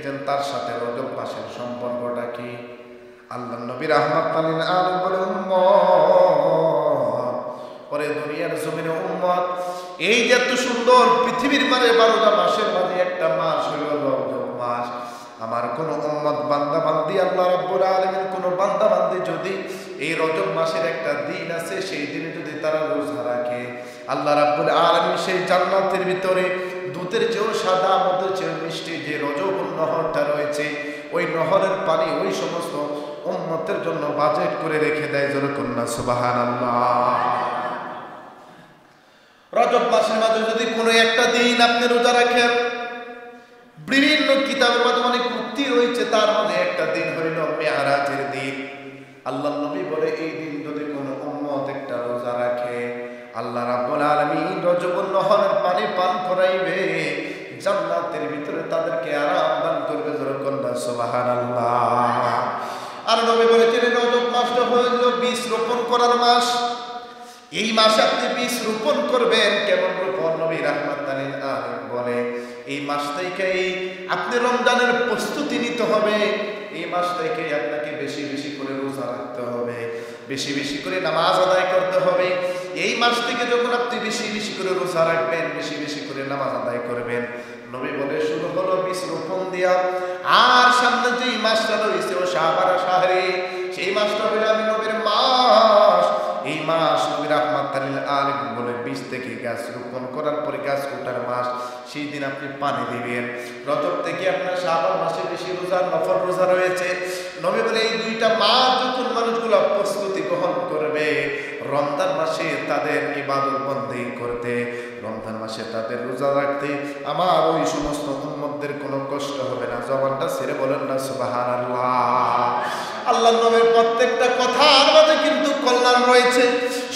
দেখবেন তার সাথে রজব মাসের সম্পর্কটা কি। আল্লাহ নবী রাহমাতুল লিল আলামিন বলে, উম্মত, পরে দুনিয়ার জমিনে উম্মত, এই যে এত সুন্দর পৃথিবীর মাঝে 12টা মাসের মাঝে একটা মাস হলো রজব মাস। আমার কোন উম্মত বান্দা বান্দি আল্লাহ রাব্বুল আলামিন কোন বান্দা বান্দি যদি এই রজব মাসের একটা দিন আছে, সেই দিনে যদি তারা রোজা রাখে, আল্লাহ রাব্বুল আলামিন সেই জান্নাতের ভিতরে দুধের চেয়েও সাদা, মধুর চেয়েও মিষ্টি যে রজবুল নহরটা রয়েছে, ওই নহরের পানি ওই সমস্ত উম্মতের জন্য বাজেট করে রেখে দেয়। জোরে কন্যা সুবহানাল্লাহ। রজব মাসের মাঝে যদি কোনো একটা দিন আপনি রোজা রাখেন, বিভিন্ন কিতাবের মধ্যে অনেক উক্তি রয়েছে, তার মধ্যে একটা দিন হইল মেরাজের দিন। আল্লাহ নবী বলে, এই দিন যদি কোনো উম্মত একটা রোজা রাখে, আল্লাহ রাব্বুল আলামিন রজবুল নহরের পানি পান করাইবে, জান্নাতের ভিতরে তাদেরকে আরাম দান করবে। জোরে কন্যা সুবহানাল্লাহ। আর নবী বলেছেন, রজব মাসটা হলো বীজ রোপণ করার মাস। এই মাসে আপনি বীজ রোপণ করবেন। কেমন রোপণ? নবী রাহমাতুল লিল আলামিন বলে, এই মাস থেকেই আপনি রমজানের প্রস্তুতি নিতে হবে। এই মাস থেকে আপনাকে বেশি বেশি করে রোজা রাখতে হবে, বেশি বেশি করে নামাজ আদায় করতে হবে। এই মাস থেকে যখন আপনি বেশি বেশি করে রোজা রাখবেন, বেশি বেশি করে নামাজ আদায় করবেন, নবী বলে শুরু হলো বীজ রোপণ দিয়া। আর সামনে যে মাসটা রয়েছে ও শাবান শাহরে, সেই মাসটা হলো আমি নবীর মাস। এই মাস নবী রাহমাতুল লিল আলামিন বলে, বীজ থেকে গাছ রোপণ করার পরে গাছ ওঠার মাস। সেই দিন আপনি পানি দিবেন। রজব থেকে আপনার শাবান মাসে বেশি রোজা, নফল রোজা রয়েছে। নবী বলে, এই দুইটা মাস যখন মানুষগুলো প্রস্তুতি গ্রহণ করবে রমজান মাসে তাদের ইবাদত বন্দেগি করতে, রমজান মাসে তাদের রোজা রাখতে, আমার ওই সমস্ত উম্মতদের কোনো কষ্ট হবে না। জবানটা ছেড়ে বলেন না সুবহানাল্লাহ। আল্লাহ নবীর প্রত্যেকটা কথার মধ্যে কিন্তু কল্যাণ রয়েছে।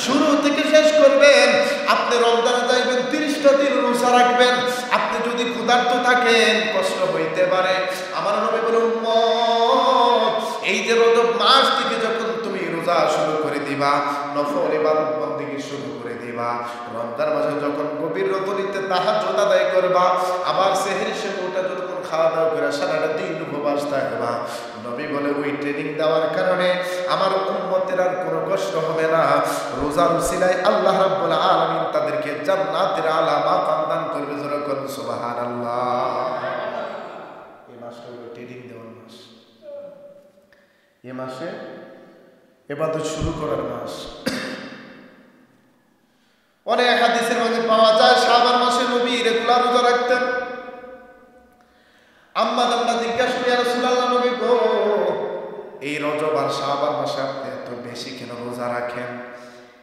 শুরু থেকে শেষ করবেন, আপনি রমজানে যাইবেন, 30টা দিন রোজা রাখবেন। আপনি যদি ক্ষুধার্ত থাকেন, কষ্ট হইতে পারে। আমার নবী বলে, উম্মত, এই যে রজব মাস থেকে যখন তুমি রোজা শুরু করে দিবা, নফল ইবাদত বন্দেগি শুরু করে দিবা, রমজান মাসে যখন গভীর রজনীতে তাহাজ্জুদ আদায় করবা, আবার সেহরি সেহরিটা যখন খাওয়া দাওয়া করে সারাটা দিন উপবাস থাকবা, নবী বলে, ওই ট্রেনিং দেওয়ার কারণে আমার উম্মতের আর কোনো কষ্ট হবে না। রোজার উসিলায় আল্লাহ রাব্বুল আলামিন তাদেরকে জান্নাতের আলা মাকাম দান করবে। জোরে বলুন সুবহানাল্লাহ। এই মাসটা হলো ট্রেনিং দেওয়ার মাস। এই মাসে ইবাদত শুরু করার মাস। অনেক হাদিসের মধ্যে পাওয়া যায় শাবান মাসে নবী রেগুলার রোজা রাখতেন। আম্মা জাননা জিজ্ঞাসা করি, ইয়া রাসূলুল্লাহ, নবী গো, এই রজব আর শাবান মাসে আপনি এত বেশি কেন রোজা রাখেন?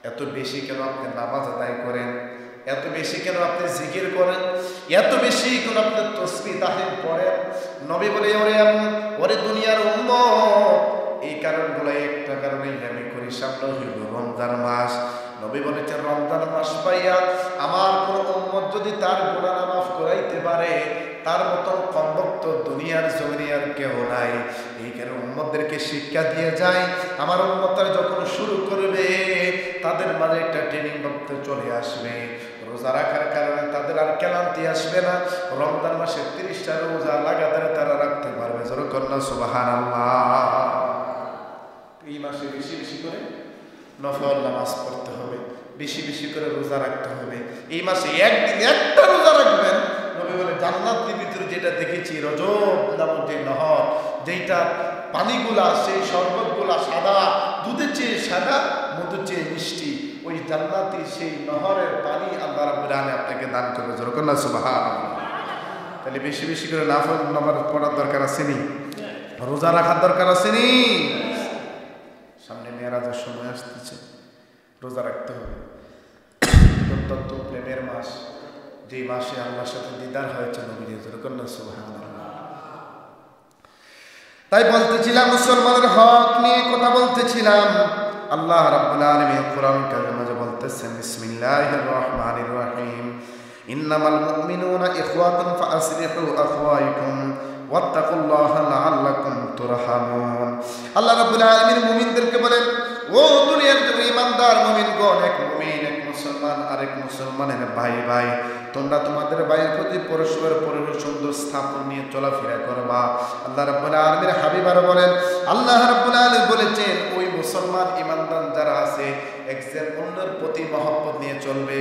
এত বেশি কেন আপনি নামাজ আদায় করেন? এত বেশি কেন আপনি জিকির করেন? এত বেশি কেন আপনি তাসবিহ তাহলিল পড়েন? নবী বলে, ওরে দুনিয়ার উম্মত, এই কারণগুলো একটা কারণেই আমি করি, সামনে হইল রমজান মাস। নবী বলেছেন, রমজান মাস পাইয়া আমার কোন উম্মত যদি তার গুনাহ মাফ করাইতে পারে, তার মতন কমবক্ত দুনিয়ার জমিনে আর কেউ নাই। এই কারণে উম্মতদেরকে শিক্ষা দিয়ে যায়, আমার উম্মতরা যখন শুরু করবে তাদের মাঝে একটা ট্রেনিং বক্ত চলে আসবে। রোজা রাখার কারণে তাদের আর ক্লান্তি আসবে না। রমজান মাসে 30টা রোজা লাগাতার তারা রাখতে পারবে। জোরে কন্যা সুবহানাল্লাহ। এই মাসে বেশি বেশি করে নফল নামাজ পড়তে হবে, বেশি বেশি করে রোজা রাখতে হবে। এই মাসে একদিন একটা রোজা রাখবেন, নবী বলে, জান্নাতের ভিতরে যেটা দেখেছি রজব নামক যে নহর, যেটা পানিগুলা সেই শরবতগুলা সাদা, দুধের চেয়ে সাদা, মধুর চেয়ে মিষ্টি, ওই জান্নাতি সেই নহরের পানি আল্লাহ রাব্বুল আলামিন আপনাকে দান করবে। জোরে কন্যা সুবহানাল্লাহ। তাহলে বেশি বেশি করে নফল নামাজ পড়ার দরকার আছে নি? রোজা রাখার দরকার আছে নি? সামনে মেরাজের সময় আসতেছে, রোজা রাখতে হবে। অত্যন্ত প্রেমের মাস, যে মাসে আল্লাহর সাথে দিদার হয়েছে নবীর। জোরে কন্যা সুবহানাল্লাহ। তাই বলতেছিলাম, মুসলমানের হক নিয়ে কথা বলতেছিলাম। আল্লাহ রাব্বুল আলামিন কোরআন কারীমের মাঝে বলতেছেন, বিসমিল্লাহির রহমানির রহিম, ইন্নামাল মুমিনুনা ইখওয়াতুন ফাআসলিহু আখওয়াইকুম ওয়াত্তাকুল্লাহা লাআল্লাকুম তুরহামুন। আল্লাহ রাব্বুল আলামিন মুমিনদেরকে বলেন, ও দুনিয়ার যে ঈমানদার মুমিনগণ, এক মুমিন এক মুসলমান আরেক মুসলমানের ভাই ভাই, তোমরা তোমাদের ভাইয়ের প্রতি পরস্পর সুন্দর স্থাপন নিয়ে চলাফেরা করবা। আল্লাহ রাব্বুল আলামিন হাবিব আরো বলেন, আল্লাহ রাব্বুল আলামিন বলেছেন ওই মুসলমান ঈমানদার যারা আছে একজন অন্যের প্রতি মহব্বত নিয়ে চলবে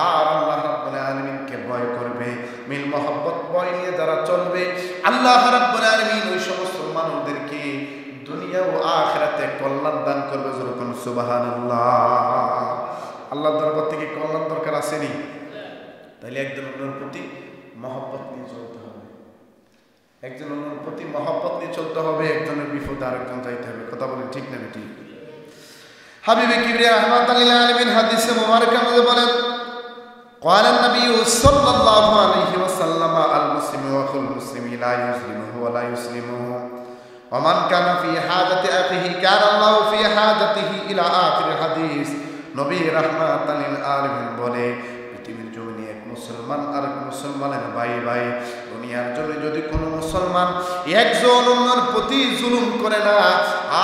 আর আল্লাহ রাব্বুল আলামিনকে ভয় করবে। মিল মহব্বত ভয় নিয়ে যারা চলবে আল্লাহ রাব্বুল আলামিন ওই সমস্ত মানুষদেরকে দুনিয়া ও আখিরাতে কল্যাণ দান করবে। যখন সুবহানাল্লাহ। আল্লাহর দরবার থেকে কল্যাণ দরকার আসেনি? তাহলে একজন অন্যের প্রতি মহব্বত নিয়ে চলতে হবে, একজন অন্যের প্রতি মহব্বত নিয়ে চলতে হবে। একজনের বিপদে আরেকজন যাইতে হবে। কথা বলেন ঠিক না ঠিক? হাবিবে কিবরিয়া রাহমাতাল লিল আলামিন হাদিসে মুবারকা মধ্যে বলেন, قال النبي صلى الله عليه وسلم المسلم واخو المسلم لا يظلمه ولا يسلمه ومن كان في حاجة أخيه كان الله في حاجته إلى آخر الحديث। নবী রাহমাতাল লিল আলামিন বলে, পৃথিবীর জমিনে এক মুসলমান আর এক মুসলমানের ভাই ভাই। দুনিয়ার জন্য যদি কোনো মুসলমান একজন অন্যের প্রতি জুলুম করে না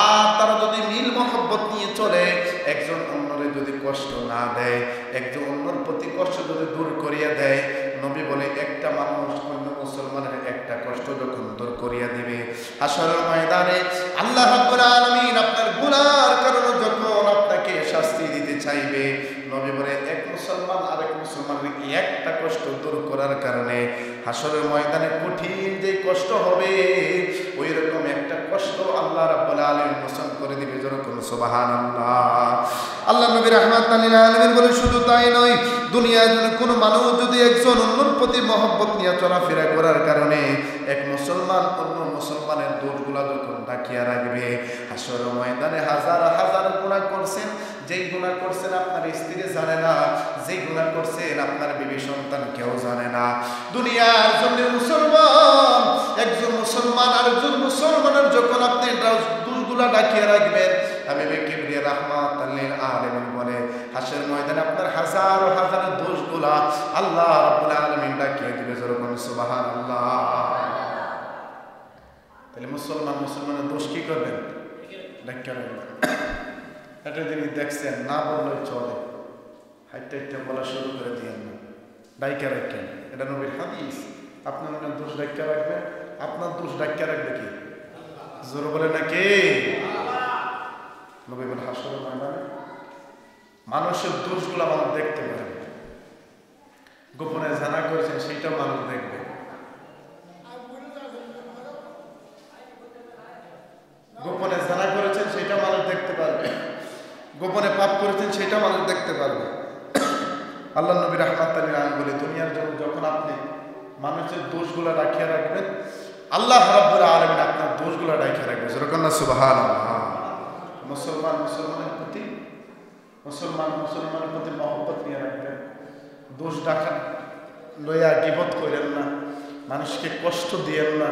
আর তারা যদি মিল মহব্বত নিয়ে চলে, একজন অন্যরে যদি কষ্ট না দেয়, একজন অন্যর প্রতি কষ্ট যদি দূর করিয়া দেয়, নবী বলে একটা মানুষ অন্য মুসলমানের একটা কষ্ট যখন দূর করিয়া দিবে, হাসরের ময়দানে আল্লাহ রাব্বুল আলামিন আপনার গুনার কারণে যখন আপনাকে শাস্তি দিতে চাইবে, নবী বলে এক মুসলমান আরেক মুসলমানের একটা কষ্ট দূর করার কারণে হাসরের ময়দানে কঠিন যে কষ্ট হবে ওই রকম একটা কষ্ট আল্লাহ রাব্বুল আলামিন মোচন করে দিবে। যেরকম সুবহানাল্লাহ। আল্লাহ নবী রাহমাতাল লিল আলামিন বলে, শুধু তাই নয়, দুনিয়ার জন্য কোনো মানুষ যদি একজন অন্যর প্রতি মহব্বত নিয়ে চলাফেরা করার কারণে এক মুসলমান অন্য মুসলমানের দোষগুলা যখন ঢাকিয়া রাখবে, হাসরের ময়দানে হাজার হাজার গুনাহ করছেন, যেই গুনাহ করছেন আপনার স্ত্রী জানে না, যেই গুনাহ করছেন আপনার বিবি সন্তান কেউ জানে না। দুনিয়ার জন্য মুসলমান একজন মুসলমান আর একজন মুসলমানের যখন আপনি দোষগুলা ঢাকিয়া রাখবেন, হাবিবে কিবরিয়া রাহমাতাল লিল আলামিন বলে হাসরের ময়দানে আপনার হাজার হাজার দোষগুলা আল্লাহ রাব্বুল আলামিন ঢাকিয়ে দিবে। যেরকম সুবহানাল্লাহ। তাহলে মুসলমানের দোষ কি করবেন? ঢাকিয়ে রাখবেন। একটা জিনিস দেখছেন, না বললে চলে, হাইটে হাইটে বলা শুরু করে দিয়েন না, ডাইকা রাখেন। এটা নবীর হাদিস। আপনার মনে দোষ ডাইকা রাখবেন, আপনার দোষ ডাইকা রাখবে কি? জোর বলে নাকি? নবী বলে হাসরের ময়দানে মানুষের দোষগুলো মানুষ দেখতে পারে, গোপনে জানা করেছেন সেইটাও মানুষ দেখবে। গোপনে জানা করেছেন সেটা মানুষ দেখতে পারবে, গোপনে পাপ করেছেন সেটা মানুষ দেখতে পারবে। আল্লাহ নবী রাহমাতাল লিল আলামিন বলে, দুনিয়ার জন্য যখন আপনি মানুষের দোষগুলো রাখিয়া রাখবেন, আল্লাহ রাব্বুল আলামিন আপনার দোষগুলো রাখিয়া রাখবে। যেরকম না সুবহানাল্লাহ। মুসলমানের প্রতি মহব্বত নিয়ে রাখবেন, দোষ ডাকা লইয়া গীবত করেন না, মানুষকে কষ্ট দিয়েন না,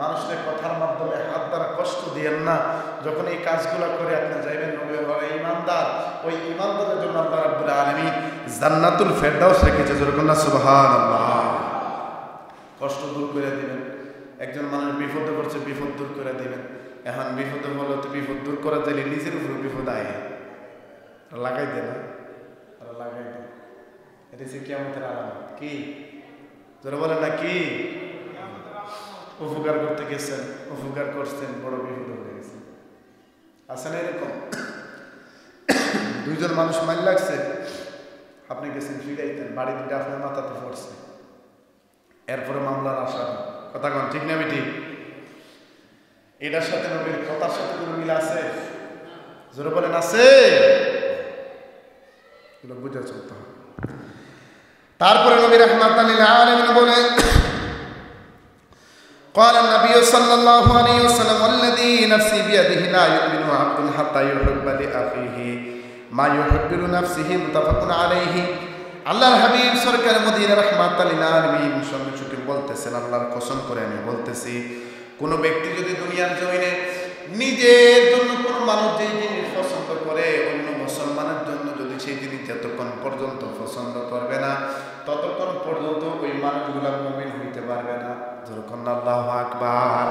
মানুষের কথার মাধ্যমে হাত দ্বারা কষ্ট দিয়েন না। যখন এই কাজগুলো করে আপনি যাইবেন, নবী বলে ঈমানদার, ওই ঈমানদারের জন্য আল্লাহ রাব্বুল আলামিন জান্নাতুল ফেরদাউস রেখেছে। যেরকম না সুবহানাল্লাহ। কষ্ট দূর করে দিবেন। একজন মানুষ বিপদে পড়ছে, বিপদ দূর করে দিবেন। এখন বিপদে বলো তো বিপদ দূর করা যাইলে নিজের উপর বিপদ আয় লাগাই দে না, লাগাই দে। এটা হচ্ছে কিয়ামতের আলামত। কি যারা বলেন না কি? উপকার করতে গেছেন, উপকার করছেন, বড় বিপদ হয়ে গেছে। আছে না এরকম? দুইজন মানুষ মাইল লাগছে, আপনি গেছেন ফিরাইতেন, বাড়ি দিতে আপনার মাথাতে পড়ছে, এরপরে মামলার আশা। কথা কন ঠিক না বেটি? এটার সাথে নবীর কথার সাথে কোনো মিল আছে? জোরে বলেন আছে? এগুলো বুঝে চলতে হবে। তারপরে নবী রাহমাতাল লিল আলামিন বলেন, قال النبي صلى الله عليه وسلم والذي نفسي بيده لا يؤمن عبد حتى يحب لأخيه ما يحب لنفسه متفق عليه। আল্লাহর হাবিব সরকার মদিনা রাহমাতাল লিল আলামিন সঙ্গে সঙ্গে বলতেছেন, আল্লাহর কসম করে আমি বলতেছি, কোন ব্যক্তি যদি দুনিয়ার জমিনে নিজের জন্য কোন মানুষ যে জিনিস পছন্দ করে, অন্য মুসলমানের জন্য যদি সেই জিনিস যতক্ষণ পর্যন্ত পছন্দ করবে না, ততক্ষণ পর্যন্ত ওই মানুষগুলা মুমিন হইতে পারবে না। যেরকম আল্লাহু আকবার।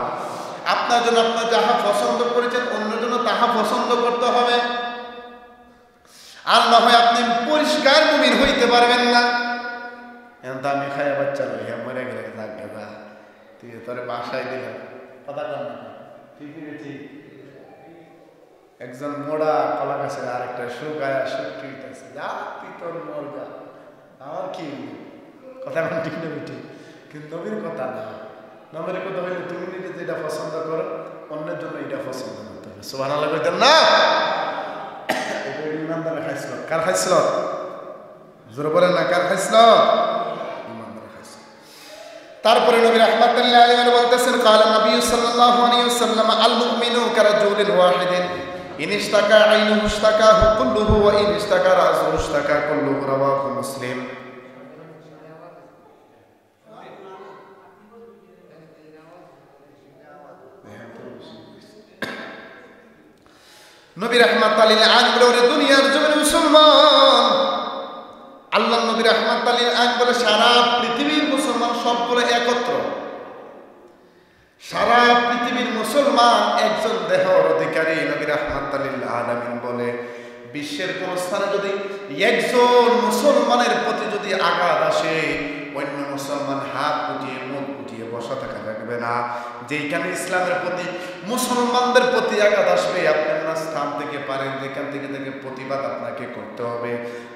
আপনার জন্য আপনার যাহা পছন্দ করেছেন, অন্য জন্য তাহা পছন্দ করতে হবে, আর না হয় আপনি পরিষ্কার মুমিন হইতে পারবেন না। এখন তো আমি খাইয়া বাচ্চা লই, হ্যাঁ মরে গেলে থাক গেদা, তুই তোরে বাসায় দিলাম কথা কর না, ঠিকই ঠিক। একজন মোড়া কলা গাছের আরেকটা শুকায়া শুকি হইতেছে, যা তুই তোর মর যা, আমার কি কথা এখন ঠিক না ঠিক, কিন্তু নবীর কথা না। নবীর কথা হইলে তুমি নিজে যেটা পছন্দ করো অন্যের জন্য এটা পছন্দ করতে হবে। সুবহানাল্লাহ কইতেন না? এটা ইমানদারে খাইছিল। কার খাইছিল? জোরে বলেন না, কার খাইছিল? ইমানদারে খাইছিল। তারপরে নবী রাহমাতুল্লাহ আলাইহি বলতেছেন, قال النبي صلى الله عليه وسلم المؤمن كرجل واحد إن اشتكى عينه اشتكاه كله وإن اشتكى رأسه اشتكى كله رواه مسلم। নবী রাহমাতুল্লাহ আলাইহি বলে, দুনিয়ার জমিনে মুসলমান, আল্লাহর নবী রাহমাতুল্লাহ আলাইহি বলে সারা পৃথিবীর মুসলমান সবগুলো একত্র, সারা পৃথিবীর মুসলমান একজন দেহর অধিকারী। নবী রাহমাতুল্লাহ আলাইহি বলে বিশ্বের কোন স্থানে যদি একজন মুসলমানের প্রতি যদি আঘাত আসে, অন্য মুসলমান হাত গুটিয়ে মুখ গুটিয়ে বসা থাকা লাগবে না। যেখানে ইসলামের প্রতি মুসলমানদের প্রতি আঘাত আসবে, আপনি আপনার স্থান থেকে পারেন যেখান থেকে প্রতিবাদ আপনাকে করতে হবে।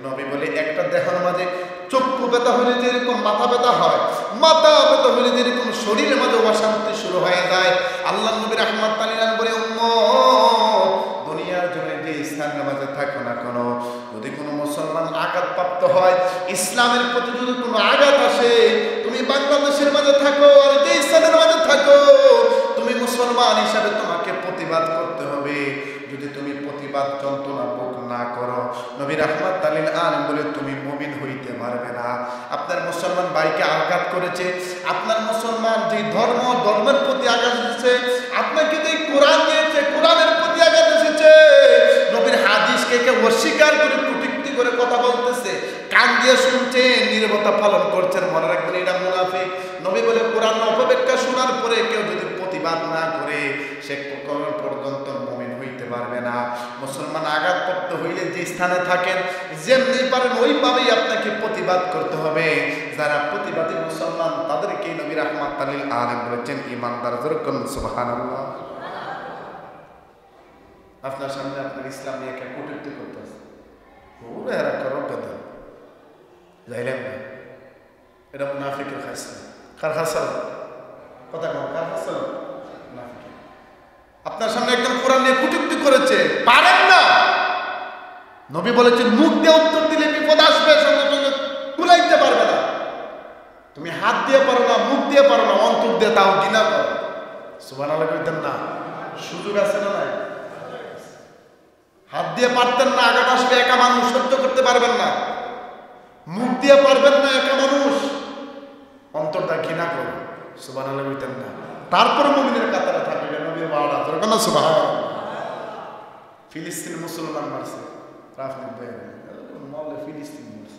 নবী বলে একটা দেহের মাঝে চক্ষু ব্যথা হলে যেরকম মাথা ব্যথা হয়, মাথা ব্যথা হলে যেরকম শরীরের মাঝে অশান্তি শুরু হয়ে যায়, আল্লাহ নবী রাহমাতুল্লাহ আলাইহি বলে উম্মত দুনিয়ার জন্য যে স্থানের মাঝে থাকো না কেন, যদি কোনো মুসলমান আঘাতপ্রাপ্ত হয়, ইসলামের প্রতি যদি কোনো আঘাত আসে, তুমি বাংলাদেশের মাঝে থাকো আর যে স্থানের মাঝে থাকো, তুমি মুসলমান হিসাবে তোমাকে প্রতিবাদ করতে হবে। যদি তুমি প্রতিবাদ যন্ত্রণা ভোগ না করো, নবী রাহমাতুল্লাহ আলাইহি বলে তুমি মুমিন হইতে পারবে না। আপনার মুসলমান ভাইকে আঘাত করেছে, আপনার মুসলমান যে ধর্মের প্রতি আঘাত এসেছে, আপনাকে যে কোরআন দিয়েছে কোরআনের প্রতি আঘাত এসেছে, নবীর হাদিসকে কে অস্বীকার করে কুটিকুটি করে কথা বলতেছে, কান দিয়ে শুনছে, নীরবতা পালন করছেন, মনে রাখবেন এটা মুনাফিক। নবী বলে কোরআন অপব্যাখ্যা শোনার পরে কেউ যদি প্রতিবাদ না করে, সে কখনো পর্যন্ত মুমিন হইতে পারবে না। মুসলমান আঘাতপ্রাপ্ত হইলে যে স্থানে থাকেন, যেমনি পারেন ওইভাবেই আপনাকে প্রতিবাদ করতে হবে। যারা প্রতিবাদী মুসলমান তাদেরকে নবী রাহমাতুল্লাহ আলাইহি বলেছেন ইমানদার। যেরকম সুবহানাল্লাহ। আপনার সামনে আপনার ইসলাম নিয়ে একটা কটূক্তি করতেছে, ওরে এরা করো কথা যাইলেন না, এটা মুনাফিকের খাসলা। কার খাসলা? কথা কম, কার খাসলা? মুনাফিক। আপনার সামনে একদম কোরআন নিয়ে কটূক্তি করেছে, পারেন না, নবী বলেছেন মুখ দিয়ে উত্তর দিলে বিপদ আসবে, সঙ্গে সঙ্গে কুলাইতে পারবে না। তুমি হাত দিয়ে পারো না, মুখ দিয়ে পারো না, অন্তর দিয়ে তাও ঘৃণা করো। সুবহানাল্লাহ কইতেন না? সুযোগ আছে না নাই? হাত দিয়ে পারতেন না, আঘাত আসবে, একা মানুষ সহ্য করতে পারবেন না। মুখ দিয়ে পারবেন না, একা মানুষ, অন্তরটা ঘৃণা করো। সুবহানাল্লাহ কইতেন না? তারপর মুমিনের কাতারে থাকবে নবীর বাড়া। তোর না সুবহানাল্লাহ। ফিলিস্তিন মুসলমান মারছে, রাজনীতি মহলে ফিলিস্তিন মারছে,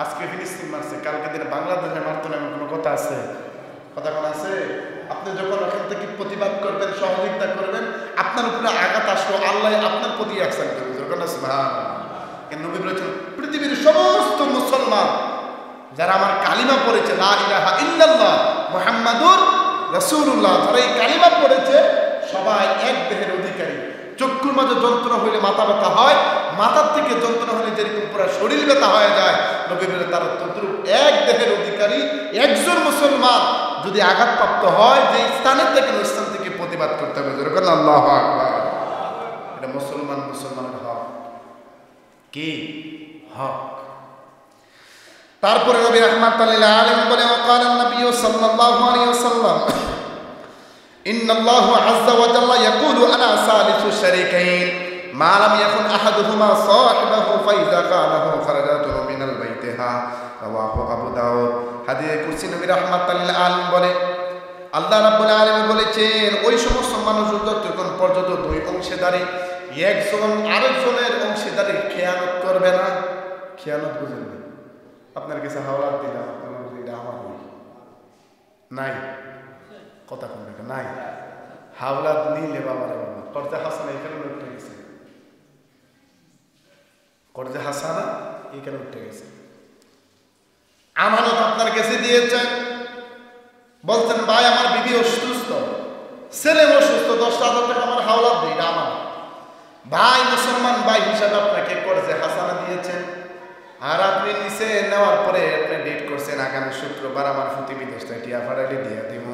আজকে ফিলিস্তিন মারছে, কালকে দিনে বাংলাদেশে মারতো না, এমন কোনো কথা আছে? কথা কোন আছে? আপনি যখন ওখান থেকে প্রতিবাদ করবেন, সহযোগিতা করবেন, আপনার উপরে আঘাত আসলো, আল্লাহ আপনার প্রতি অ্যাকশন করবে। যখন নবী বলেছেন পৃথিবীর সমস্ত মুসলমান যারা আমার কালিমা পড়েছে, লা ইলাহা ইল্লাল্লাহ মুহাম্মাদুর রাসূলুল্লাহ, যারা এই কালিমা পড়েছে সবাই এক দেহের অধিকারী। চক্ষুর মাঝে যন্ত্রণা হইলে মাথা ব্যথা হয়, মাথার থেকে যন্ত্রণা হলে যেরকম পুরো শরীর ব্যথা হয়ে যায়, নবী বলে তারা তদ্রূপ এক দেহের অধিকারী। একজন মুসলমান যদি আঘাতপ্রাপ্ত হয়, যে স্থানের থেকে ওই স্থান থেকে প্রতিবাদ করতে হবে। যেরকম আল্লাহু আকবার। এটা মুসলমানের হক। কি হক? তারপরে নবী রাহমাতুল্লাহ আলাইহি বলে, وقال النبي صلى الله عليه وسلم إن الله عز وجل يقول أنا ثالث الشريكين ما لم يكن أحدهما صاحبه فإذا خانه خرجته من البيتها رواه أبو داود। হাদিসে কুরসি নবী রাহমাতুল্লাহ আলাইহি বলে, আল্লাহ রাব্বুল আলামিন বলেছেন, ওই সমস্ত মানুষ যতক্ষণ পর্যন্ত দুই অংশীদারি একজন আরেকজনের অংশীদারি খেয়ানত করবে না। খেয়ানত বুঝেন না? আপনার কাছে হাওলাত দিলাম, আপনার এটা আমার নাই, কথা কোন নাই, হাওলাত নিলে বাবারে বাবা, কর্জা হাসানা এখানে উঠে গেছে, কর্জা হাসানা এখানে উঠে গেছে। আমানত আপনার কাছে দিয়েছেন, বলছেন ভাই আমার বিবি অসুস্থ, ছেলে অসুস্থ, 10,000 টাকা আমার হাওলাত দিই না আমার ভাই, মুসলমান ভাই হিসাবে আপনাকে কর্জে হাসানা দিয়েছেন, আর আপনি নিচে নেওয়ার পরে আপনি ডেট করছেন আগামী শুক্রবার আমার ফুটি বিদেশটা টিয়া ফাড়াইলে দিয়ে দিব।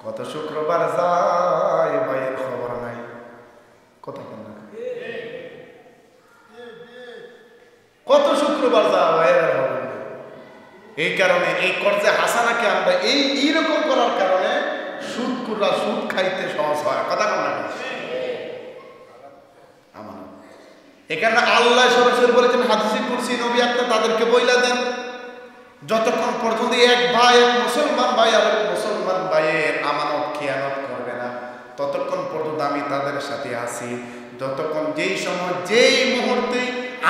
কত শুক্রবার যায় ভাইয়ের খবর নাই, কথা কেন কত শুক্রবার যা ভাইয়ের খবর নাই। এই কারণে এই কর্জে হাসানাকে আমরা এইরকম করার কারণে সুদকুররা সুদ খাইতে সহজ হয়, কথা কেন না। এখানে আল্লাহ সরাসরি বলেছেন হাদিসে কুরসি, নবী আপনি তাদেরকে বইলা দেন যতক্ষণ পর্যন্ত এক ভাই এক মুসলমান ভাই আর এক মুসলমান ভাইয়ের আমানত খেয়ানত করবে না ততক্ষণ পর্যন্ত আমি তাদের সাথে আছি। যতক্ষণ যেই সময় যেই মুহূর্তে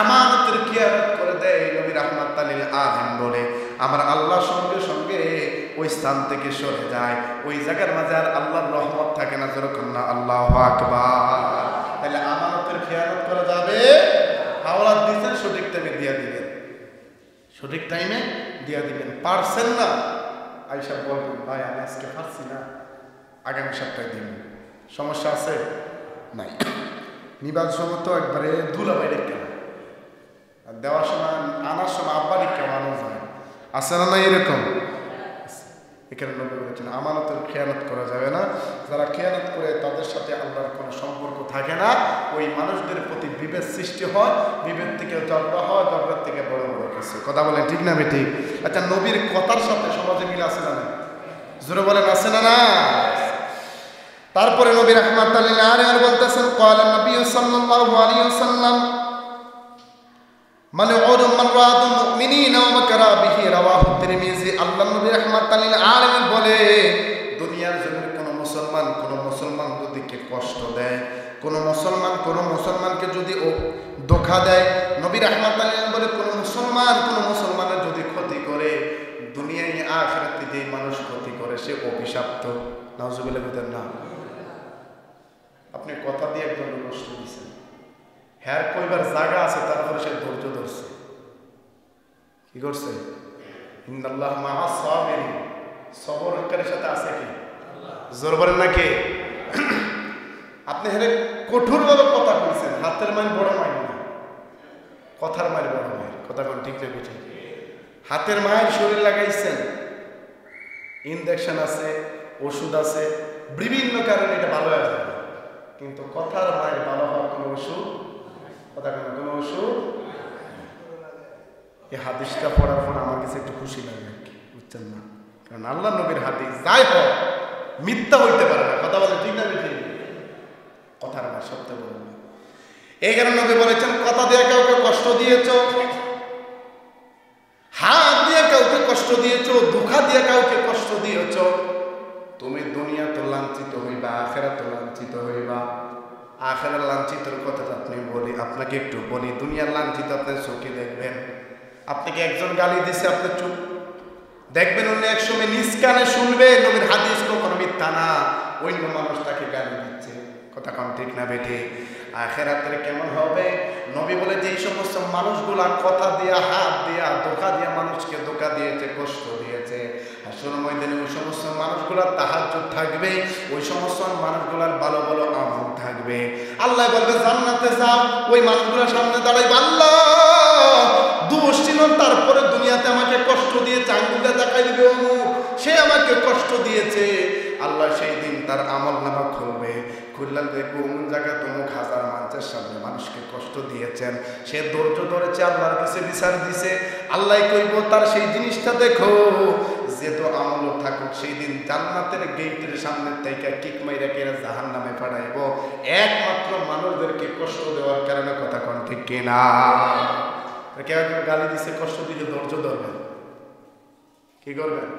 আমানতের খেয়ানত করে দেয় নবী রাহমাতুল লিল আলামিন বলে আমার আল্লাহ সঙ্গে সঙ্গে ওই স্থান থেকে সরে যায়, ওই জায়গার মাঝে আর আল্লাহর রহমত থাকে না। যতক্ষণ না আল্লাহু আকবার। তাহলে আমানতের খেয়ানত করা যাবে, হাওলাত দিচ্ছেন সঠিক টাইমে দিয়ে দিবেন, সঠিক টাইমে দিয়ে দিবেন। পারছেন না আইসা বলবেন ভাই আমি আজকে পারছি না, আগামী সপ্তাহে দিন। সমস্যা আছে নাই? নিবাদ সময় তো একবারে দুলা বাইরে কেন, আর দেওয়ার সময় আনার সময় আব্বারই কেমন যায়, আছে না এরকম? এখানে নবী বলেছেন আমানতের খেয়ানত করা যাবে না। যারা খেয়ানত করে তাদের সাথে আল্লাহর কোনো সম্পর্ক থাকে না, ওই মানুষদের প্রতি বিভেদ সৃষ্টি হয়, বিভেদ থেকে ঝগড়া হয়, ঝগড়ার থেকে বড় বড় কিছু। কথা বলেন ঠিক না বেটি? আচ্ছা নবীর কথার সাথে সমাজে মিল আছে না না? জোরে বলেন আছে না না? তারপরে নবী রাহমাতুল লিল আলামিন বলতেছেন ক্বালা নবী সাল্লাল্লাহু আলাইহি ওয়াসাল্লাম মানে মান রাদুল মুমিনিনা ওয়া মাকারা বিহি রাওয়াহু তিরমিজি। আল্লাহ নবী রাহমাতুল লিল আলামিন বলে দুনিয়ার জমিনে কোন মুসলমান যদি কে কষ্ট দেয়, কোন মুসলমানকে যদি ও ধোঁকা দেয়, নবী রাহমাতুল লিল বলে কোন মুসলমানের যদি ক্ষতি করে, দুনিয়ায় আখিরাতে যেই মানুষ ক্ষতি করে সে অভিশপ্ত। নাউজুবিল্লাহ বলেন না? আপনি কথা দিয়ে একজন কষ্ট দিয়েছেন, হ্যার কইবার জায়গা আছে, তারপরে সে ধৈর্য ধরছে, কি করছে? ইন্নাল্লাহ মাআস সাবিরিন, সবরকারীর সাথে আছে কি? জোর বলেন না কে? আপনি হেরে কঠোরভাবে কথা বলছেন, হাতের মাইল বড় মাইল না, কথার মাইল বড় মাইল। কথা কোন ঠিক না বুঝি? হাতের মাইল শরীর লাগাইছেন, ইনজেকশন আছে, ওষুধ আছে, বিভিন্ন কারণে এটা ভালো হয়ে যাবে, কিন্তু কথার মাইল ভালো হওয়ার কোনো ওষুধ, কথা কোনো ওষুধ। এই হাদিসটা পড়ার পর আমার কাছে একটু খুশি লাগে আর কি, বুঝছেন না? কারণ আল্লাহ নবীর হাদিস যাই হোক মিথ্যা হইতে পারে না। কথা বলে ঠিক না বেশি? কথার মাইল সত্য বলেন না। এই কারণে নবী বলেছেন কথা দিয়ে কাউকে কষ্ট দিয়েছ, হাত দিয়ে কাউকে কষ্ট দিয়েছ, ধোঁকা দিয়ে কাউকে কষ্ট দিয়েছ, তুমি দুনিয়া তো লাঞ্ছিত হইবা, আখিরাত তো লাঞ্ছিত হইবা। আখিরাত লাঞ্ছিতর কথা আপনাকে একটু বলি। দুনিয়ার লাঞ্ছিত আপনি চোখে দেখবেন, আপনাকে একজন গালি দিছে আপনি চুপ দেখবেন, অন্য এক সময় নিজ কানে শুনবে। নবীর হাদিস কখনো মিথ্যা না, অন্য মানুষ তাকে গালি দিচ্ছে। কথা কম ঠিক না বেঠে? আখিরাতে কেমন হবে? নবী বলে যে এই সমস্ত মানুষগুলা কথা দিয়া, হাত দিয়া, ধোঁকা দিয়া মানুষকে ধোঁকা দিয়েছে, কষ্ট দিয়েছে, হাসরের ময়দানে ওই সমস্ত মানুষগুলার তাহাজ্জুদ থাকবে, ওই সমস্ত মানুষগুলার ভালো ভালো আমল থাকবে। আল্লাহ বলবে জান্নাতে যাও, ওই মানুষগুলোর সামনে দাঁড়াইবে, আল্লাহ দোষ ছিল তারপরে দুনিয়াতে আমাকে কষ্ট দিয়েছে, আঙ্গুলটা দেখাই দিবে অমুক, সে আমাকে কষ্ট দিয়েছে। আল্লাহ সেই দিন তার আমল নামা খুলবে, খুললাম দেখবো অমুক জায়গায় তমুক হাজার মানুষের সামনে মানুষকে কষ্ট দিয়েছেন, সে ধৈর্য ধরেছে, আল্লাহর কাছে বিচার দিছে। আল্লাহ কইব তার সেই জিনিসটা দেখো, যেহেতু আমল থাকুক, সেই দিন জান্নাতের গেটের সামনে থেকে কিক মাইরা কেনা জাহান্নামে পাঠাইব, একমাত্র মানুষদেরকে কষ্ট দেওয়ার কারণে। কথা কোন ঠিক কিনা? কেউ একজন গালি দিছে, কষ্ট দিলে ধৈর্য ধরবেন, কি করবেন?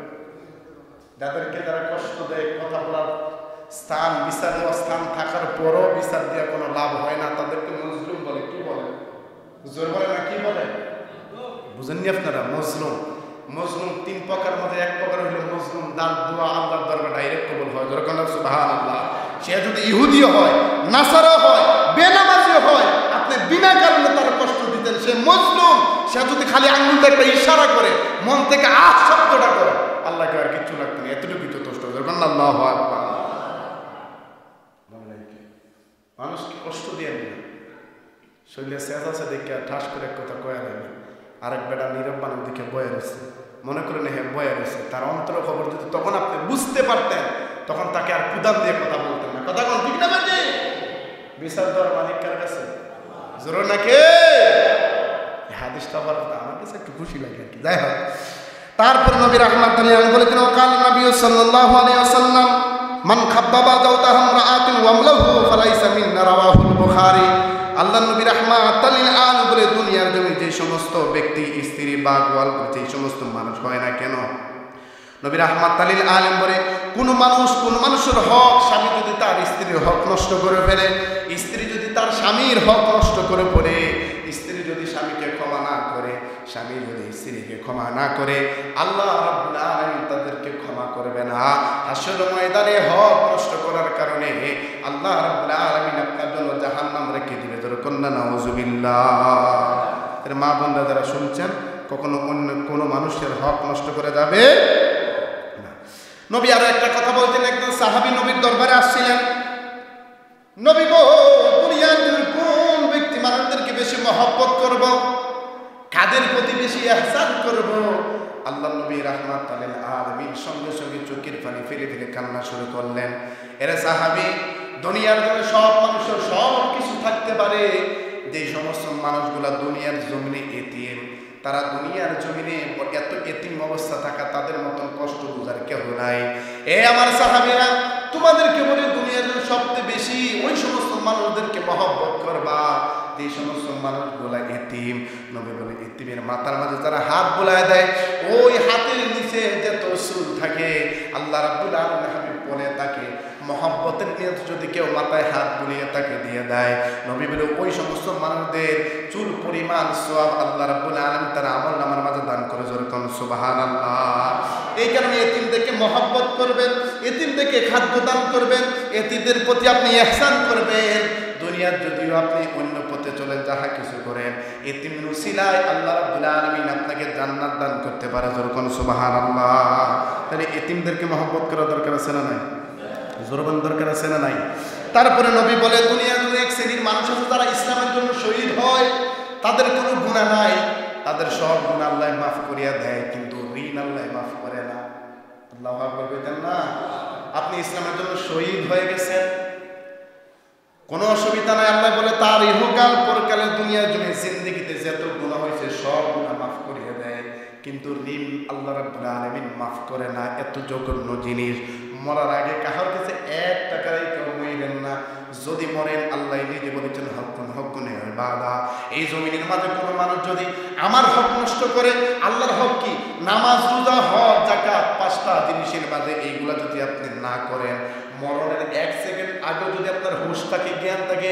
যাদেরকে যারা কষ্ট দেয়, কথা বলার স্থান, বিচার দেওয়ার স্থান থাকার পরও বিচার দেওয়া কোনো লাভ হয় না, তাদেরকে মজলুম বলে। কি বলে? জোর বলে না কি বলে? বুঝেননি আপনারা? মজলুম তিন প্রকার মধ্যে এক প্রকার হইল মজলুম দান দোয়া আল্লাহর দরবারে ডাইরেক্ট কবুল হয়। যেরকম সুবহানাল্লাহ, সে যদি ইহুদিও হয়, নাসারা হয়, বেনামাজিও হয়, আপনি বিনা কারণে তার কষ্ট দিতেন, সে মজলুম, সে যদি খালি আঙ্গুলটা একটা ইশারা করে, মন থেকে আহ শব্দটা করে, আল্লাহকে আর কিচ্ছু লাগতো না, এতটুকু যথেষ্ট। আল্লাহু আকবার। মানুষকে কষ্ট দিয়ে নিল, শরীরে সেজ আছে দেখে ঠাস করে এক কথা কয়া লাগবে, আরেক বেটা নীরব বানের দিকে বয়ে রয়েছে, মনে করেন হ্যাঁ বয়ে রয়েছে, তার অন্তর খবর যদি তখন আপনি বুঝতে পারতেন, তখন তাকে আর কুদাম দিয়ে কথা বলতেন না। কথা কোন ঠিক না বাজে? বিচার দেওয়ার মালিক কার কাছে? জোর নাকি? হাদিসটা আমার কাছে একটু খুশি লাগে আর কি। যাই হোক, তারপর নবী রাহমাতুল্লাহ আলাইহি বলেছেন, ওয়াকাল নবী সাল্লাল্লাহু আলাইহি ওয়াসাল্লাম মান খাব্বাবা যাওতাহু রাআতিন ওয়ামলাহু ফালাইসা মিন্না, রাওয়াহুল বুখারী। আল্লাহ নবী রাহমাতুল্লাহ আলাইহি বলে, দুনিয়ার জমি যে সমস্ত ব্যক্তি স্ত্রী বা গোয়াল যে সমস্ত মানুষ হয় না কেন, নবী রাহমাতুল্লাহ আলাইহি বলে, কোন মানুষের হক, স্বামী যদি তার স্ত্রীর হক নষ্ট করে ফেলে, স্ত্রী যদি তার স্বামীর হক নষ্ট করে ফেলে, স্ত্রী যদি স্বামীকে ক্ষমা না করে, স্বামী যদি স্ত্রীকে ক্ষমা না করে, আল্লাহ রাব্বুল আলামিন তাদেরকে ক্ষমা করবে না। হাসর ময়দানে হক নষ্ট করার কারণে আল্লাহ রাব্বুল আলামিন আপনার জন্য জাহান্নাম রেখে দিবে। ধরো কন্যা নাউযুবিল্লাহ। এর মা বোনরা যারা শুনছেন, কখনো অন্য কোনো মানুষের হক নষ্ট করে যাবে না। নবী আরো একটা কথা বলতেন, একজন সাহাবী নবীর দরবারে আসছিলেন, নবী গো, দুনিয়ার কোন ব্যক্তি মানুষদেরকে বেশি মহব্বত করব, কাদের প্রতি বেশি ইহসান করব? আল্লাহ নবী রাহমাতুল্লিল আলামিন সঙ্গে সঙ্গে চোখের পানি ফেলে ফেলে কান্না শুরু করলেন। এরা সাহাবী, দুনিয়ার জমিনে সব মানুষের সব কিছু থাকতে পারে, যে সমস্ত মানুষগুলা দুনিয়ার জমিনে এতিম, তারা দুনিয়ার জমিনে এত এতিম অবস্থা থাকা, তাদের মতন কষ্ট বুঝার কেউ নাই। এ আমার সাহাবীরা, তোমাদেরকে বলে দুনিয়ার জন্য সবচেয়ে বেশি ওই সমস্ত মানুষদেরকে মহব্বত করবা যে সমস্ত মানুষগুলা এতিম। নবী বলে, এতিমের মাথার মাঝে যারা হাত বুলায় দেয়, ওই হাতের নিচে যত চুল থাকে, আল্লাহ রাব্বুল আলামিন বলে তাকে মহব্বতের নিয়ত যদি কেউ মাথায় হাত বুলিয়ে তাকে দিয়ে দেয়, নবী বলে ওই সমস্ত মানুষদের চুল পরিমাণ সওয়াব আল্লাহ রাব্বুল আলামিন তার আমলনামার মাঝে দান করে। যেরকম সুবহানাল্লাহ। এই কারণে এতিমদেরকে মহব্বত করবেন, এতিমদেরকে খাদ্য দান করবেন, এতিমদের প্রতি আপনি ইহসান করবেন। দুনিয়ার যদিও আপনি অন্য পথে চলেন, যাহা কিছু করেন, এতিমের উসিলায় আল্লাহ রাব্বুল আলামিন আপনাকে জান্নাত দান করতে পারে। যেরকম সুবহানাল্লাহ। তাহলে এতিমদেরকে মহব্বত করা দরকার আছে না নাই? জোরবান দরকার আছে না নাই? তারপরে নবী বলে, দুনিয়ার এক শ্রেণীর মানুষ আছে যারা ইসলামের জন্য শহীদ হয়, তাদের কোনো গুনাহ নাই, তাদের সব গুনাহ আল্লাহ মাফ করিয়া দেয়, কিন্তু ঋণ আল্লাহ মাফ করে না। আল্লাহু আকবার বলেন না? আপনি ইসলামের জন্য শহীদ হয়ে গেছেন, কোনো অসুবিধা নাই। আল্লাহ বলে তার ইহকাল পরকালের দুনিয়ার জন্য জিন্দেগিতে যত গুনাহ হয়েছে সব গুনাহ মাফ করিয়ে দেয়, কিন্তু ঋণ আল্লাহ রাব্বুল আলামিন মাফ করে না। এত জঘন্য জিনিস। মরার আগে কাহার কাছে 1 টাকারই কেউ মইলেন না। যদি মরেন, আল্লাহ নিজে বলেছেন হকুন বাদা। এই জমিনের মাঝে কোনো মানুষ যদি আমার হক নষ্ট করে, আল্লাহর হক কি? নামাজ, রোজা, হজ, যাকাত, 5টা জিনিসের মাঝে এইগুলা যদি আপনি না করেন, মরণের 1 সেকেন্ড আগে যদি আপনার হুঁশ থাকে, জ্ঞান থাকে,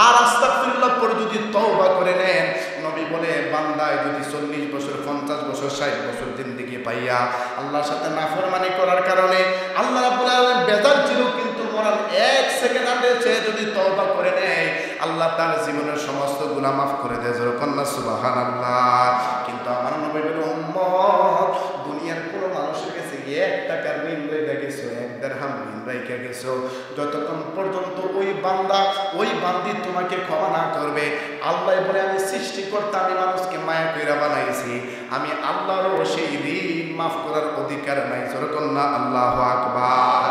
আর আস্তাগফিরুল্লাহ পরে যদি তওবা করে নেন, নবী বলে বান্দায় যদি 40 বছর, 50 বছর, 60 বছর জিন্দেগি পাইয়া আল্লাহর সাথে নাফরমানি করার কারণে আল্লাহ রাব্বুল আলামিন বেজার ছিল, কিন্তু মরার 1 সেকেন্ড আগে সে যদি তওবা করে নেয়, আল্লাহ তার জীবনের সমস্ত গুনাহ মাফ করে দেয়। যেরকম সুবহানাল্লাহ। কিন্তু আমার নবী বলে, উম্মত, দুনিয়ার কোন মানুষের কাছে 1 টাকার ঋণ রেখে গেছো, 1 দিরহাম ঋণ রেখে গেছো, যতক্ষণ পর্যন্ত ওই বান্দা, ওই বান্দি তোমাকে ক্ষমা না করবে, আল্লাহ বলে আমি সৃষ্টিকর্তা, আমি মানুষকে মায়া কইরা বানাইছি, আমি আল্লাহরও সেই ঋণ মাফ করার অধিকার নাই। যেরকম না আল্লাহু আকবার।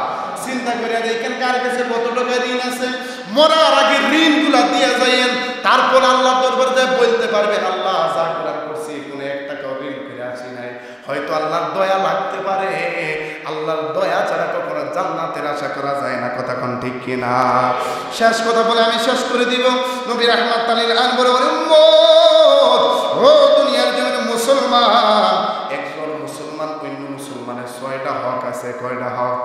চিন্তা করে দেখেন কার কাছে কত টাকা ঋণ আছে। মরার আগে ঋণগুলা দিয়ে যাইয়েন, তারপর আল্লাহ দরবারে যায় বলতে পারবেন, আল্লাহ যা করার করছি, কোনো 1 টাকাও ঋণ করে আসি নাই। হয়তো আল্লাহর দয়া লাগতে পারে, আল্লাহর দয়া ছাড়া কখনো জান্নাতের আশা করা যায় না। কথা কোন ঠিক কিনা? শেষ কথা বলে আমি শেষ করে দিব। নবী রাহমাতুল্লিল আলাইহি বলে, উম্মত, ও দুনিয়ার জমিনে মুসলমান, একজন মুসলমান অন্য মুসলমানের 6টা হক আছে। কয়টা হক?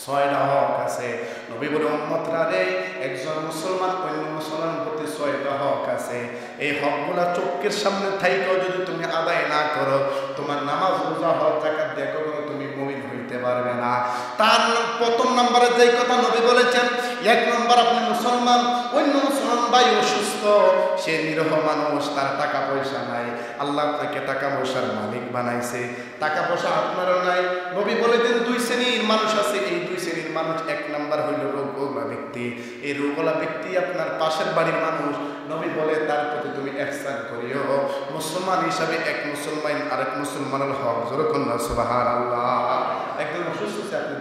6টা হক আছে। নবী বলে, উম্মতরা রে, একজন মুসলমান অন্য মুসলমানের প্রতি 6টা হক আছে। এই হকগুলা চোখের সামনে থাইকেও যদি তুমি আদায় না করো, তোমার নামাজ, রোজা, হজ, যাকাত দিয়ে কখনো তুমি মুমিন হইতে পারবে না। তার প্রথম নম্বরে যেই কথা নবী বলেছেন, 1 নম্বর আপনি মুসলমান, অন্য মুসলমান ভাই অসুস্থ, সে নিরহ মানুষ, তার টাকা পয়সা নাই, আল্লাহ আপনাকে টাকা পয়সার মালিক বানাইছে, টাকা পয়সা আপনারও নাই। নবী বলে দেন দুই শ্রেণীর মানুষ আছে, এই দুই শ্রেণীর মানুষ, এক নাম্বার হইল রোগওয়ালা ব্যক্তি। এই রোগওয়ালা ব্যক্তি আপনার পাশের বাড়ির মানুষ, নবী বলে তার প্রতি তুমি ইহসান করিও। মুসলমান হিসাবে এক মুসলমান আরেক মুসলমানের হক, জোরে কন্যা সুবহানাল্লাহ। একজন অসুস্থ আছে, আপনি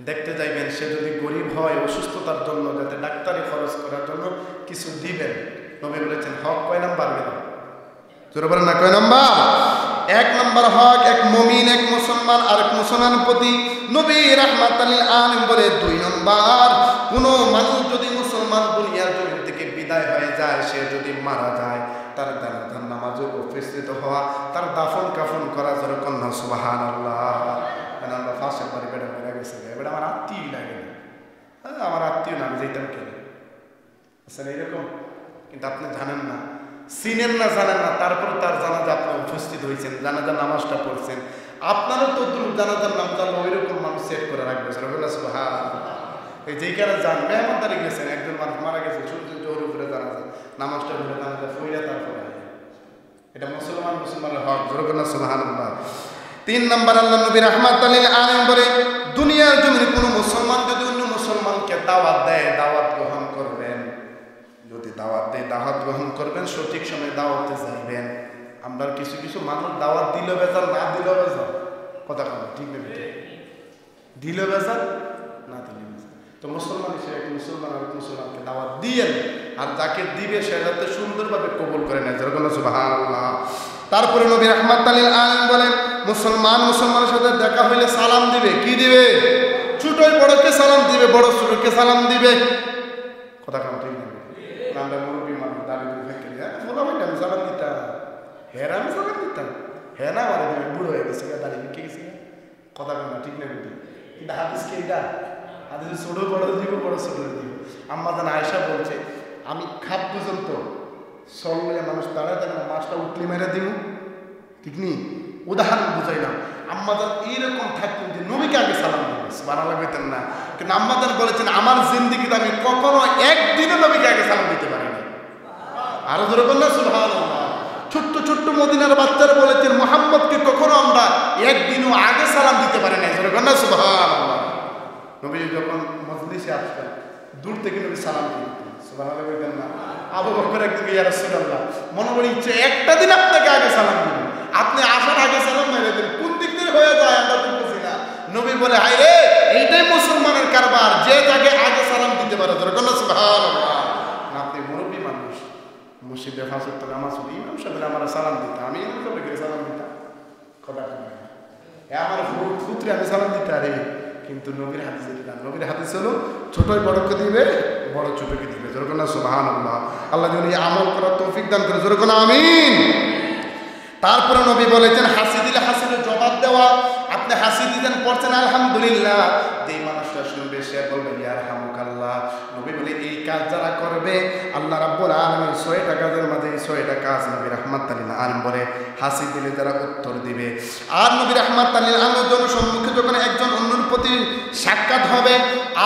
দেখতে যাইবেন, সে যদি গরিব হয় অসুস্থতার জন্য যাতে ডাক্তারি খরচ করার জন্য কিছু দিবেন, নবী বলেছেন হক কয় নাম্বার গেল, জোরে বলেন না কয় নাম্বার? এক নাম্বার হক এক মুমিন, এক মুসলমান আরেক মুসলমান প্রতি নবী রাহমাতাল লিল আলামিন বলে। দুই নাম্বার, কোন মানুষ যদি মুসলমান দুনিয়ার জমিন থেকে বিদায় হয়ে যায়, সে যদি মারা যায়, তার জানাজার নামাজে উপস্থিত হওয়া, তার দাফন কাফন করা, জোরে কন্যা সুবহানাল্লাহ। কারণ আমরা ফাঁসের বাড়ি বেড়া বেড়া গেছে, এবার আমার আত্মীয় লাগে না, আমার আত্মীয় না, আমি যেতাম কেন আচ্ছা এরকম। কিন্তু আপনি জানেন না, চিনেন না, জানেন না, তারপর তার জানাজা আপনি উপস্থিত হয়েছেন, জানাজার নামাজটা পড়ছেন, আপনারও তো জানাজার নাম জানলে ওই রকম মানুষ সেট করে রাখবে। এই যেইখানে যান মেহমানদারি গেছেন, একজন মানুষ মারা গেছে, সূর্য জোর উপরে জানাজা, নামাজটা উপরে জানাজা ফইরা তারপরে, এটা মুসলমানের হক, জোর করে না সুবহানাল্লাহ। তিন নাম্বার, আল্লাহ নবী রাহমাতাল লিল আলামিন বলে, দুনিয়ার জমিনে কোনো মুসলমান যদি অন্য মুসলমানকে দাওয়াত দেয়, দাওয়াত গ্রহণ করবেন। যদি দাওয়াত দেয়, দাওয়াত গ্রহণ করবেন, সঠিক সময়ে দাওয়াতে যাইবেন। আমরা কিছু কিছু মানুষ দাওয়াত দিল বেজাল, না দিল বেজাল, কথা বলেন ঠিক নেই, দিল বেজাল না দিল বেজাল। তো মুসলমান হিসেবে এক মুসলমান আর মুসলমানকে দাওয়াত দিয়েন, আর যাকে দিবে সে যাতে সুন্দরভাবে কবুল করে নেয়, যেরকম সুবহানাল্লাহ। তারপরে নবী রাহমাতাল লিল আলামিন বলেন, মুসলমানের সাথে দেখা হইলে সালাম দিবে। কি দিবে? ছোটই বড়কে সালাম দিবে, বড় ছোটকে সালাম দিবে। কথা কাম ঠিক নেই, আমরা মুরব্বী মানুষ দাঁড়িয়ে থাকি, আমি সালাম দিতাম, হেরা আমি সালাম দিতাম, হ্যাঁ না মানে বুড়ো হয়ে গেছে, দাঁড়িয়ে কে গেছে, কথা কাম ঠিক নেই। কিন্তু হাদিস কে এটা? হাদিস ছোট বড় দিব, বড় ছোট দিব। আম্মা জান আয়েশা বলছে, আমি খাপ পর্যন্ত চললে মানুষ দাঁড়ায় থাকে না, মাছটা উঠলি মেরে দিব, ঠিক নেই, উদাহরণ বুঝাইলাম। আম্মাদান এইরকম থাকতেন যে নবীকে আগে সালাম দিবেন, সুবহানাল্লাহ বলতেন না। কিন্তু আম্মাদান বলেছেন, আমার জিন্দেগিতে আমি কখনো একদিনও নবীকে আগে সালাম দিতে পারিনি। আরো ধরে বললেন সুবহানাল্লাহ। ছোট্ট ছোট্ট মদিনার বাচ্চারা বলেছেন, মুহাম্মদকে কখনো আমরা একদিনও আগে সালাম দিতে পারি না, ধরে বললেন সুবহানাল্লাহ। নবী যখন মজলিসে আসতেন, দূর থেকে নবী সালাম দিতেন, সুবহানাল্লাহ বলতেন না। আবু বকর একদিন, ইয়া রাসূলুল্লাহ, মনে করি ইচ্ছে একটা দিন আপনাকে আগে সালাম দিবেন, আপনি আসার আগে সালাম মেরে দেন, কোন দিক দিয়ে হয়ে যায় আমরা তো বুঝি না। নবী বলে, হায় রে, এইটাই মুসলমানের কারবার, যে তাকে আগে সালাম দিতে পারে, ধরে বললেন সুবহানাল্লাহ। আপনি মুরব্বী মানুষ, মসজিদে ফাঁসের তো নামাজ পড়ি, ইমাম সাহেব আমার সালাম দিতাম, আমি ইমাম সাহেবকে সালাম দিতাম, কথা আমার পুত্রে আমি সালাম দিতে আরে। কিন্তু নবীর হাদিস এটা, নবীর হাদিস হলো ছোটই বড়কে দিবে, বড় ছোটকে দিবে, যেরকম না সুবহানাল্লাহ। আল্লাহ যেন এই আমল করার তৌফিক দান করে, যেরকম আমিন। তারপরে নবী বলেছেন, হাসি দিলে হাসির জবাব দেওয়া। আপনি হাসি দিতেন, পড়ছেন আলহামদুলিল্লাহ, যেই মানুষটা শুনবে সে বলবে ইয়ারহামুকাল্লাহ। নবী বলে, এই কাজ যারা করবে, আল্লাহ রাব্বুল আলামিন 6টা কাজের মাঝে 6টা কাজ নবী রাহমাতাল লিল আলামিন বলে হাসি দিলে যারা উত্তর দিবে। আর নবী রাহমাতাল লিল আলামিনের জনসম্মুখে যখন একজন অন্যের প্রতি সাক্ষাৎ হবে,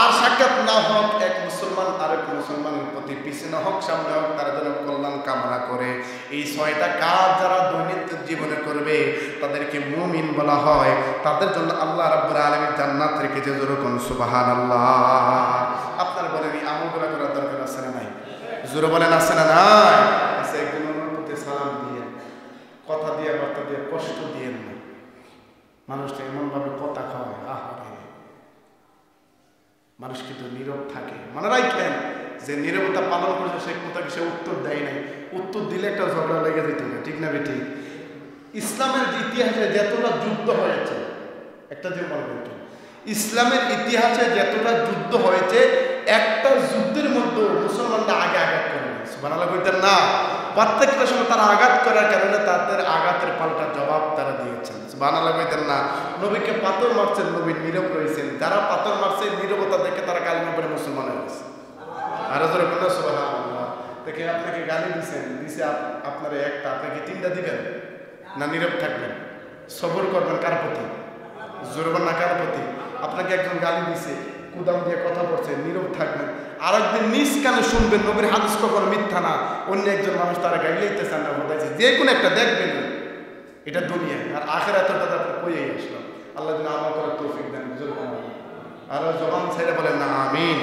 আর সাক্ষাৎ না হোক, এক মুসলমান আরেক মুসলমানের প্রতি পিছনে হোক সামনে হোক, তারা যেন কল্যাণ কামনা করে। এই 6টা কাজ যারা দৈনন্দিন জীবনে করবে, তাদেরকে মুমিন বলা হয়। তাদের জন্য আল্লাহ রাব্বুল আলামিন জান্নাত রেখেছে, যেরকম সুবহানাল্লাহ। আপনারা বলেন, এই আমলগুলো করার দরকার আছে না নাই? জোরে বলেন, আছে না নাই? আচ্ছা, একজন অন্যের প্রতি সালাম দিয়ে, কথা দিয়ে, বার্তা দিয়ে কষ্ট দিয়ে না, মানুষটা এমনভাবে কথা খাওয়ায়, আহারে, মানুষ কিন্তু নীরব থাকে। মনে রাখেন, যে নীরবতা পালন করেছে সে কথাকে সে উত্তর দেয় নাই, উত্তর দিলে একটা ঝগড়া লেগে যেত না, ঠিক না বেঠিক? ইসলামের ইতিহাসে যতটা যুদ্ধ হয়েছে, একটা যে বলবেন, ইসলামের ইতিহাসে যতটা যুদ্ধ হয়েছে, একটা যুদ্ধের মধ্যে মুসলমানরা আগে আঘাত করে, সুবহানাল্লাহ বলতেন না। প্রত্যেকটা সময় তারা আঘাত করার কারণে তাদের আঘাতের পাল্টা জবাব তারা দিয়েছেন, সুবহানাল্লাহ বলতেন না। নবীকে পাথর মারছেন, নবী নীরব রয়েছেন, যারা পাথর মারছে নীরবতা দেখে তারা কালিমা পড়ে মুসলমান হয়ে গেছে। আর জোরে বললেন সুবহানাল্লাহ। দেখে আপনাকে গালি দিয়েছেন, দিছে আপনারা একটা, আপনাকে 3টা দিবেন না নীরব থাকবেন? সবর করবেন কার প্রতি? জোরে বলেন না, কার প্রতি? আপনাকে একজন গালি দিছে, কুদাম দিয়ে কথা বলছে, নীরব থাকবেন। আর একদিন নিজ কানে শুনবেন, নবীর হাদিস কখনো মিথ্যা না। অন্য একজন মানুষ তারা গাইলেইতেছেন না, বলতেছে যে কোনো একটা দেখবেন। এটা দুনিয়া, আর আখিরাতের কথা আপনি কইয়াই আসলাম। আল্লাহ যেন আমল করার তৌফিক দেন। আর জবান ছেড়ে বলেন না আমিন।